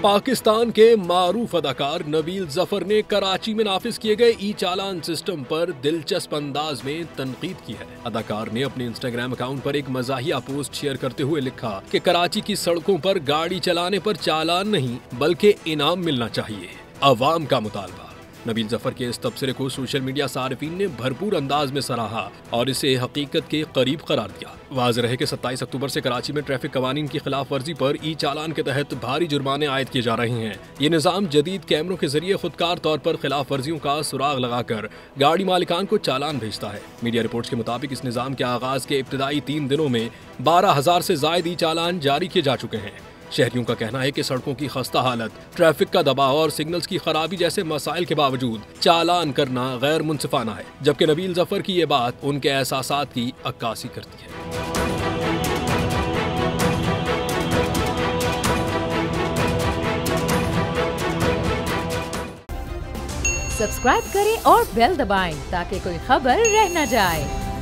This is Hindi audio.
पाकिस्तान के मारूफ अदाकार नबील जफर ने कराची में नाफिज किए गए ई चालान सिस्टम पर दिलचस्प अंदाज में तनकीद की है। अदाकार ने अपने इंस्टाग्राम अकाउंट पर एक मज़ाहिया पोस्ट शेयर करते हुए लिखा कि कराची की सड़कों पर गाड़ी चलाने पर चालान नहीं बल्कि इनाम मिलना चाहिए, अवाम का मुतालबा। नबील जफर के इस तबसरे को सोशल मीडिया सारिफीन ने भरपूर अंदाज में सराहा और इसे हकीकत के करीब करार दिया। वाज़ेह है कि 27 अक्टूबर से कराची में ट्रैफिक कवानीन की खिलाफ वर्जी पर ई चालान के तहत भारी जुर्माने आयद किए जा रहे हैं। ये निज़ाम जदीद कैमरों के जरिए खुदकार तौर पर खिलाफ वर्जियों का सुराग लगाकर गाड़ी मालिकान को चालान भेजता है। मीडिया रिपोर्ट्स के मुताबिक इस निज़ाम के आगाज के इब्तदाई 3 दिनों में 12,000 से जायद ई चालान जारी किए जा चुके हैं। शहरियों का कहना है कि सड़कों की खस्ता हालत, ट्रैफिक का दबाव और सिग्नल्स की खराबी जैसे मसाइल के बावजूद चालान करना गैर मुनसिफाना है, जबकि नबील जफर की ये बात उनके एहसासात की अक्कासी करती है। सब्सक्राइब करें और बेल दबाएं ताकि कोई खबर रह न जाए।